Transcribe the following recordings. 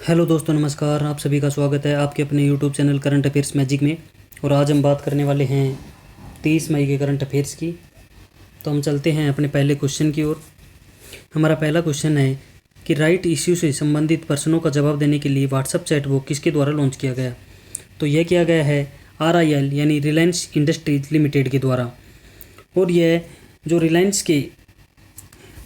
Hello दोस्तों, नमस्कार। आप सभी का स्वागत है आपके अपने YouTube channel current affairs magic में। और आज हम बात करने वाले हैं 30 मई के करंट अफेयर्स की। तो हम चलते हैं अपने पहले क्वेश्चन की ओर। हमारा पहला क्वेश्चन है कि राइट इश्यू से संबंधित प्रश्नों का जवाब देने के लिए व्हाट्सएप चैट वो किसके द्वारा लॉन्च किया गया। तो यह किया गया है RIL यानी रिलायंस इंडस्ट्रीज लिमिटेड के द्वारा। और यह जो रिलायंस के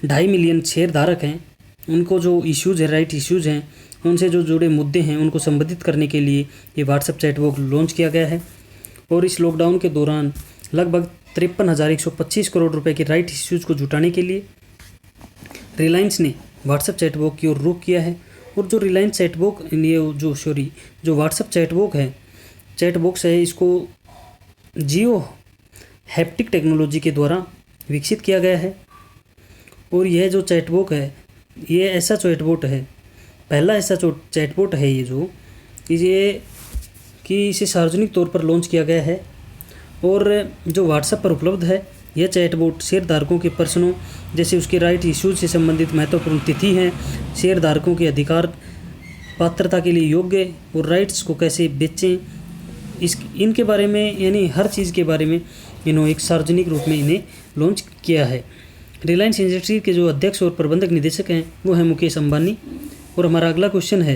2.5 मिलियन शेयर धारक हैं उनको जो इश्यूज़ है, राइट इश्यूज़ हैं, उनसे जो जुड़े मुद्दे हैं उनको संबोधित करने के लिए ये व्हाट्सएप चैट वो लॉन्च किया गया है। और इस लॉकडाउन के दौरान लगभग 53,125 करोड़ रुपए के राइट इश्यूज़ को जुटाने के लिए रिलायंस ने व्हाट्सएप चैटबॉक्स की ओर रुख किया है। और जो रिलायंस चैटबॉक्स जो व्हाट्सएप चैटबॉक्स है, इसको जियो हैप्टिक टेक्नोलॉजी के द्वारा विकसित किया गया है। और यह जो चैटबॉट है, ये ऐसा चैटबॉट है, पहला ऐसा चैटबॉट है ये कि इसे सार्वजनिक तौर पर लॉन्च किया गया है। और जो व्हाट्सएप पर उपलब्ध है, यह चैटबॉट शेयरधारकों के प्रश्नों जैसे उसके राइट इश्यूज से संबंधित महत्वपूर्ण तिथि हैं, शेयरधारकों के अधिकार, पात्रता के लिए योग्य और राइट्स को कैसे बेचें, इनके बारे में, यानी हर चीज़ के बारे में इन्होंने एक सार्वजनिक रूप में इन्हें लॉन्च किया है। रिलायंस इंडस्ट्री के जो अध्यक्ष और प्रबंधक निदेशक हैं वो हैं मुकेश अंबानी। और हमारा अगला क्वेश्चन है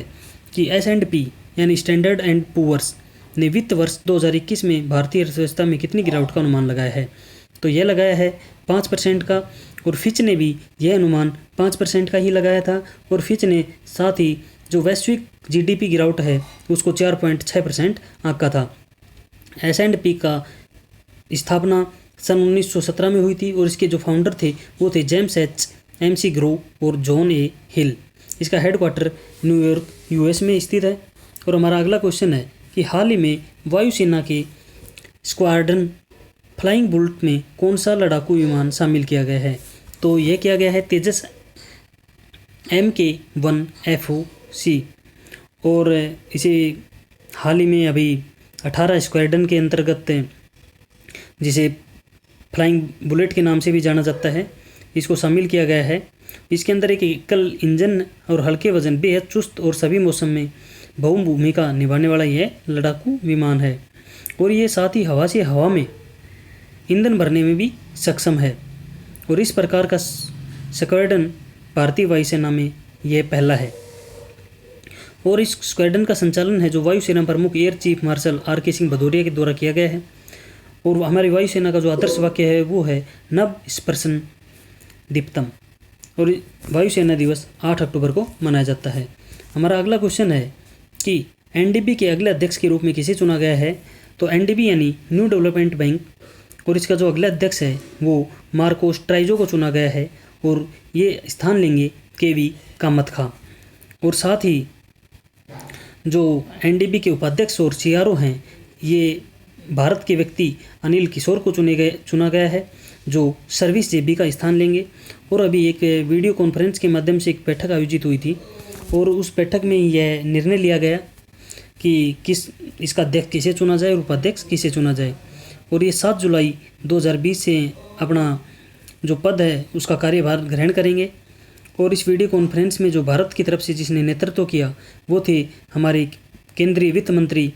कि S&P यानी स्टैंडर्ड एंड पुअर्स ने वित्त वर्ष 2021 में भारतीय अर्थव्यवस्था में कितनी गिरावट का अनुमान लगाया है। तो यह लगाया है 5% का। और फिच ने भी यह अनुमान 5% का ही लगाया था। और फिच ने साथ ही जो वैश्विक GDP गिरावट है उसको 4.6% आंका था। S&P का स्थापना सन 1917 में हुई थी और इसके जो फाउंडर थे वो थे जेम्स H MC ग्रो और जॉन A हिल। इसका हेडक्वार्टर न्यूयॉर्क US में स्थित है। और हमारा अगला क्वेश्चन है कि हाल ही में वायुसेना के स्क्वाड्रन फ्लाइंग बुलेट में कौन सा लड़ाकू विमान शामिल किया गया है। तो यह किया गया है तेजस MK-1 FOC। और इसे हाल ही में अभी 18 स्क्वाड्रन के अंतर्गत, जिसे फ्लाइंग बुलेट के नाम से भी जाना जाता है, इसको शामिल किया गया है। इसके अंदर एक एकल इंजन और हल्के वजन, बेहद चुस्त और सभी मौसम में बहु भूमिका निभाने वाला यह लड़ाकू विमान है। और ये साथ ही हवा से हवा में ईंधन भरने में भी सक्षम है। और इस प्रकार का स्क्वाड्रन भारतीय वायुसेना में यह पहला है। और इस स्क्वाड्रन का संचालन है जो वायुसेना प्रमुख air chief marshal RK Singh Bhadauria के द्वारा किया गया है। और हमारी वायुसेना का जो आदर्श वाक्य है वो है नभ स्पर्शन दीप्तम। और वायुसेना दिवस 8 अक्टूबर को मनाया जाता है। हमारा अगला क्वेश्चन है कि NDB के अगले अध्यक्ष के रूप में किसे चुना गया है। तो NDB यानी न्यू डेवलपमेंट बैंक, और इसका जो अगला अध्यक्ष है वो मार्कोस ट्राइजो को चुना गया है। और ये स्थान लेंगे KV कामत खां। और साथ ही जो NDB के उपाध्यक्ष और CRO हैं, ये भारत के व्यक्ति अनिल किशोर को चुना गया है, जो सर्विस JB का स्थान लेंगे। और अभी एक वीडियो कॉन्फ्रेंस के माध्यम से एक बैठक आयोजित हुई थी और उस बैठक में यह निर्णय लिया गया कि इसका अध्यक्ष किसे चुना जाए और उपाध्यक्ष किसे चुना जाए। और ये 7 जुलाई 2020 से अपना जो पद है उसका कार्यभार ग्रहण करेंगे। और इस वीडियो कॉन्फ्रेंस में जो भारत की तरफ से जिसने नेतृत्व किया वो थे हमारे केंद्रीय वित्त मंत्री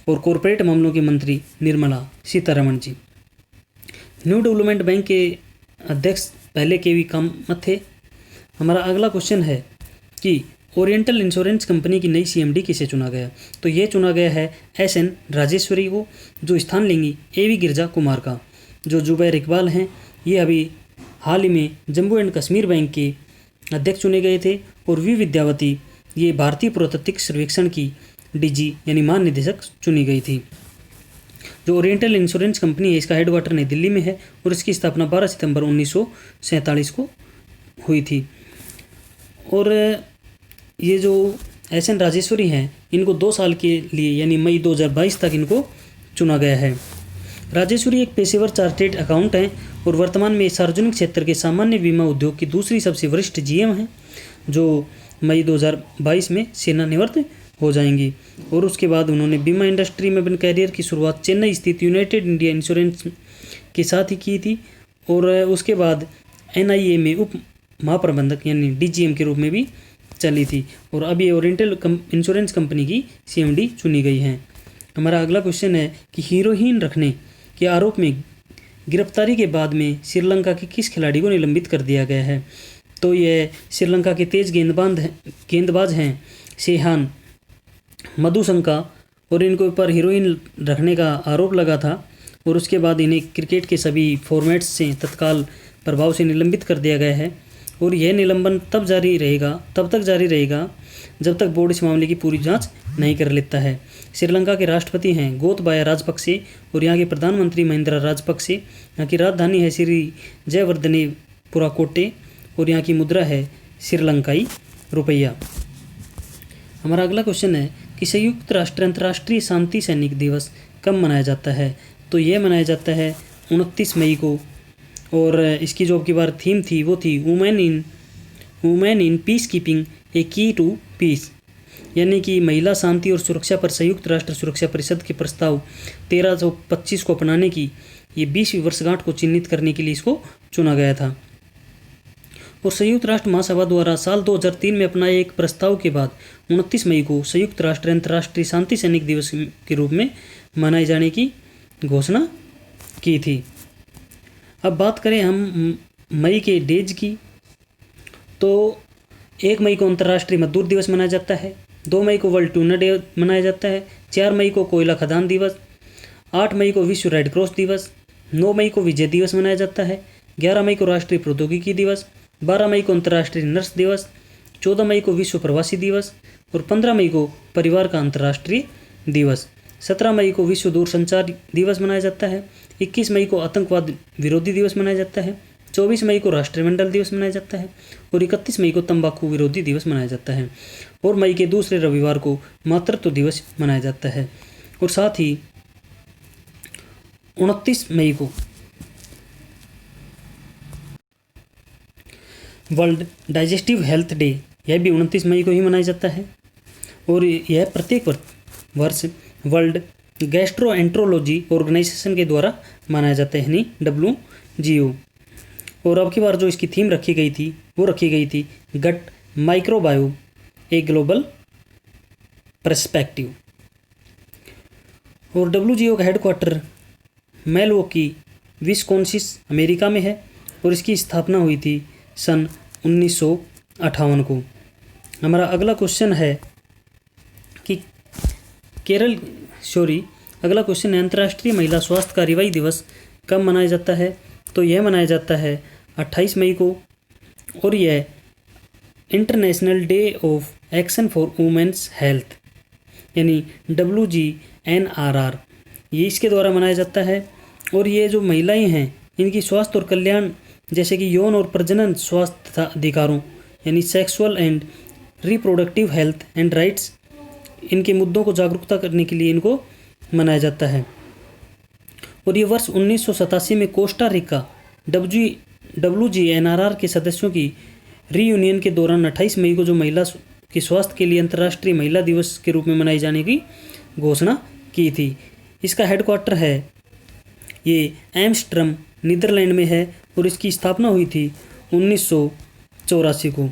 और कॉरपोरेट मामलों के मंत्री Nirmala Sitharaman ji. New development bank के अध्यक्ष पहले KV कामत थे। हमारा अगला क्वेश्चन है कि ओरिएंटल इंश्योरेंस कंपनी की नई CMD किसे चुना गया। तो ये चुना गया है SN राजेश्वरी को, जो स्थान लेंगी AV गिरजा कुमार का। जो जुबैर इकबाल हैं, ये अभी हाल ही में जम्मू एंड कश्मीर बैंक के अध्यक्ष चुने गए थे। और V विद्यावती ये भारतीय पुरातत्विक सर्वेक्षण की DG यानी महानिदेशक चुनी गई थी। जो ओरिएंटल इंश्योरेंस कंपनी है, इसका हेडक्वार्टर नई दिल्ली में है और इसकी स्थापना 12 सितंबर 1947 को हुई थी। और ये जो SN राजेश्वरी हैं, इनको 2 साल के लिए यानी मई 2022 तक इनको चुना गया है। राजेश्वरी एक पेशेवर चार्टेड अकाउंट हैं और वर्तमान में सार्वजनिक क्षेत्र के सामान्य बीमा उद्योग की दूसरी सबसे वरिष्ठ GM हैं, जो मई 2022 में सेवानिवृत्त हो जाएंगी। और उसके बाद उन्होंने बीमा इंडस्ट्री में अपने कैरियर की शुरुआत चेन्नई स्थित यूनाइटेड इंडिया इंश्योरेंस के साथ ही की थी। और उसके बाद NIA में उप महाप्रबंधक यानी DGM के रूप में भी चली थी और अब ये ओरिएंटल इंश्योरेंस कंपनी की CMD चुनी गई हैं। हमारा अगला क्वेश्चन है कि हीरोइन रखने के आरोप में गिरफ्तारी के बाद में श्रीलंका के किस खिलाड़ी को निलंबित कर दिया गया है? तो यह श्रीलंका के तेज गेंदबाज हैं शेहान मधुशंका, और इनके ऊपर हीरोइन रखने का आरोप लगा था और उसके बाद इन्हें क्रिकेट के सभी फॉर्मेट्स से तत्काल प्रभाव से निलंबित कर दिया गया है। और यह निलंबन तब तक जारी रहेगा जब तक बोर्ड इस मामले की पूरी जांच नहीं कर लेता है। श्रीलंका के राष्ट्रपति हैं गोतबाया राजपक्षे और यहाँ के प्रधानमंत्री महिंद्रा राजपक्षे। यहाँ की राजधानी है श्री जयवर्धनेपुरा कोटे और यहाँ की मुद्रा है श्रीलंकाई रुपया। हमारा अगला क्वेश्चन है कि संयुक्त राष्ट्र अंतर्राष्ट्रीय शांति सैनिक दिवस कब मनाया जाता है? तो यह मनाया जाता है 29 मई को, और इसकी जो अब की बार थीम थी वो थी वुमेन इन पीस कीपिंग ए की टू पीस, यानी कि महिला शांति और सुरक्षा पर संयुक्त राष्ट्र सुरक्षा परिषद के प्रस्ताव 1325 को अपनाने की ये 20वीं वर्षगांठ को चिन्हित करने के लिए इसको चुना गया था। और संयुक्त राष्ट्र महासभा द्वारा साल 2003 में अपनाए एक प्रस्ताव के बाद 29 मई को संयुक्त राष्ट्र अंतर्राष्ट्रीय शांति सैनिक दिवस के रूप में मनाए जाने की घोषणा की थी। अब बात करें हम मई के डेज की, तो 1 मई को अंतर्राष्ट्रीय मजदूर दिवस मनाया जाता है, 2 मई को वर्ल्ड ट्यूना डे मनाया जाता है, 4 मई को कोयला खदान दिवस, 8 मई को विश्व रेड क्रॉस दिवस, 9 मई को विजय दिवस मनाया जाता है, 11 मई को राष्ट्रीय प्रौद्योगिकी दिवस, 12 मई को अंतर्राष्ट्रीय नर्स दिवस, 14 मई को विश्व प्रवासी दिवस और 15 मई को परिवार का अंतर्राष्ट्रीय दिवस, 17 मई को विश्व दूरसंचार दिवस मनाया जाता है, 21 मई को आतंकवाद विरोधी दिवस मनाया जाता है, 24 मई को राष्ट्रमंडल दिवस मनाया जाता है और 31 मई को तंबाकू विरोधी दिवस मनाया जाता है और मई के दूसरे रविवार को मातृत्व दिवस मनाया जाता है। और साथ ही 29 मई को वर्ल्ड डाइजेस्टिव हेल्थ डे, यह भी 29 मई को ही मनाया जाता है और यह प्रत्येक वर्ष वर्ल्ड गैस्ट्रोएंट्रोलॉजी ऑर्गेनाइजेशन के द्वारा मनाया जाता है, यानी WGO। और अब की बार जो इसकी थीम रखी गई थी वो रखी गई थी gut microbiome a global perspective. और WGO का हेडक्वार्टर मिल्वॉकी विस्कॉन्सिन अमेरिका में है और इसकी स्थापना हुई थी सन 1958 को। हमारा अगला क्वेश्चन है कि अगला क्वेश्चन है अंतर्राष्ट्रीय महिला स्वास्थ्य कार्यवाही दिवस कब मनाया जाता है? तो यह मनाया जाता है 28 मई को और यह international day of action for women's health यानी WGNRR, ये इसके द्वारा मनाया जाता है। और ये जो महिलाएं हैं इनकी स्वास्थ्य और कल्याण जैसे कि यौन और प्रजनन स्वास्थ्य अधिकारों यानी sexual and reproductive health and rights, इनके मुद्दों को जागरूकता करने के लिए इनको मनाया जाता है। और ये वर्ष 1987 में कोस्टा रिका WGNRR के सदस्यों की रीयूनियन के दौरान 28 मई को जो महिला के स्वास्थ्य के लिए अंतर्राष्ट्रीय महिला दिवस के रूप में मनाए जाने की घोषणा की थी। इसका हेडक्वार्टर है ये एम्स्टर्डम नीदरलैंड में है और इसकी स्थापना हुई थी 1984 को।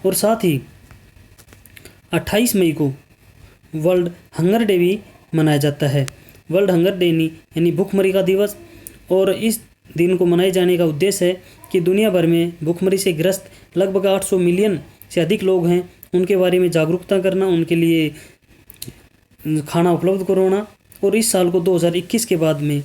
और साथ ही 28 मई को वर्ल्ड हंगर डे भी मनाया जाता है, वर्ल्ड हंगर डे यानी भूखमरी का दिवस। और इस दिन को मनाए जाने का उद्देश्य है कि दुनिया भर में भूखमरी से ग्रस्त लगभग 800 मिलियन से अधिक लोग हैं, उनके बारे में जागरूकता करना, उनके लिए खाना उपलब्ध करवाना। और इस साल को 2021 के बाद में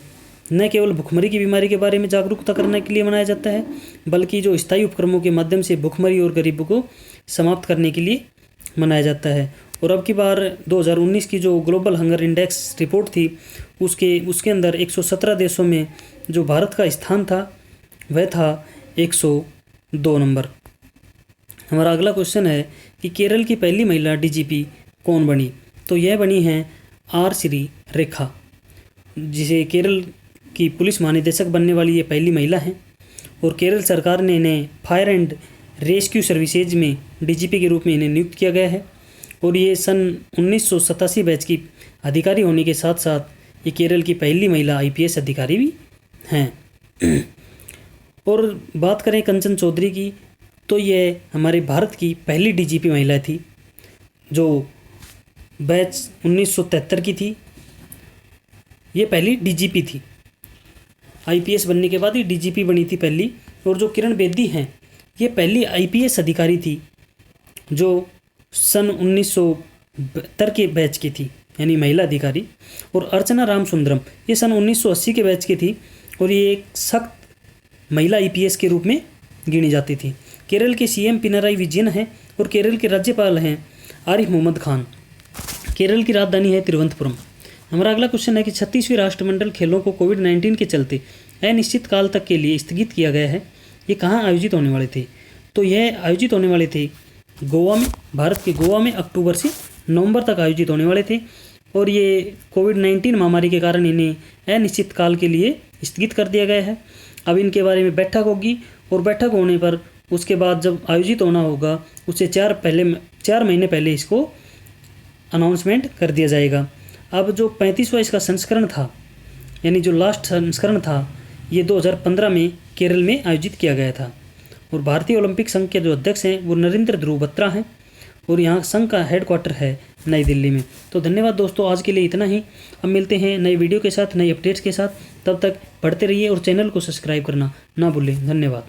न केवल भूखमरी की बीमारी के बारे में जागरूकता करने के लिए मनाया जाता है बल्कि जो स्थायी उपक्रमों के माध्यम से भूखमरी और गरीबी को समाप्त करने के लिए मनाया जाता है। और अब की बार 2019 की जो ग्लोबल हंगर इंडेक्स रिपोर्ट थी उसके अंदर 117 देशों में जो भारत का स्थान था वह था 102 नंबर। हमारा अगला क्वेश्चन है कि केरल की पहली महिला DGP कौन बनी? तो यह बनी है R श्रीरेखा, जिसे केरल की पुलिस महानिदेशक बनने वाली ये पहली महिला हैं। और केरल सरकार ने इन्हें फायर एंड रेस्क्यू सर्विसेज में DGP के रूप में इन्हें नियुक्त किया गया है। और ये सन 1987 बैच की अधिकारी होने के साथ साथ ये केरल की पहली महिला IPS अधिकारी भी हैं। और बात करें कंचन चौधरी की, तो ये हमारे भारत की पहली डीजीपी महिला थी, जो बैच 1973 की थी। ये पहली डीजीपी थी, आईपीएस बनने के बाद ये डीजीपी बनी थी पहली। और जो किरण बेदी हैं, ये पहली आईपीएस अधिकारी थी जो सन 1972 के बैच की थी, यानी महिला अधिकारी। और अर्चना रामसुंदरम ये सन 1980 के बैच की थी और ये एक सख्त महिला आईपीएस के रूप में गिनी जाती थी। केरल के सीएम पिनराई विजयन हैं और केरल के राज्यपाल हैं आरिफ मोहम्मद खान। केरल की राजधानी है तिरुवनंतपुरम। हमारा अगला क्वेश्चन है कि 36वीं राष्ट्रमंडल खेलों को कोविड-19 के चलते अनिश्चित काल तक के लिए स्थगित किया गया है। ये कहाँ आयोजित होने वाले थे? तो यह आयोजित होने वाले थे गोवा में, भारत के गोवा में अक्टूबर से नवंबर तक आयोजित होने वाले थे। और ये कोविड-19 महामारी के कारण इन्हें अनिश्चित काल के लिए स्थगित कर दिया गया है। अब इनके बारे में बैठक होगी और बैठक होने पर उसके बाद जब आयोजित होना होगा उससे 4 महीने पहले इसको अनाउंसमेंट कर दिया जाएगा। अब जो 35वां इसका संस्करण था, यानी जो लास्ट संस्करण था, ये 2015 में केरल में आयोजित किया गया था। और भारतीय ओलंपिक संघ के जो अध्यक्ष हैं वो नरेंद्र ध्रुव बत्रा हैं और यहाँ संघ का हेडक्वार्टर है नई दिल्ली में। तो धन्यवाद दोस्तों, आज के लिए इतना ही। अब मिलते हैं नई वीडियो के साथ, नई अपडेट्स के साथ। तब तक पढ़ते रहिए और चैनल को सब्सक्राइब करना ना भूलें। धन्यवाद।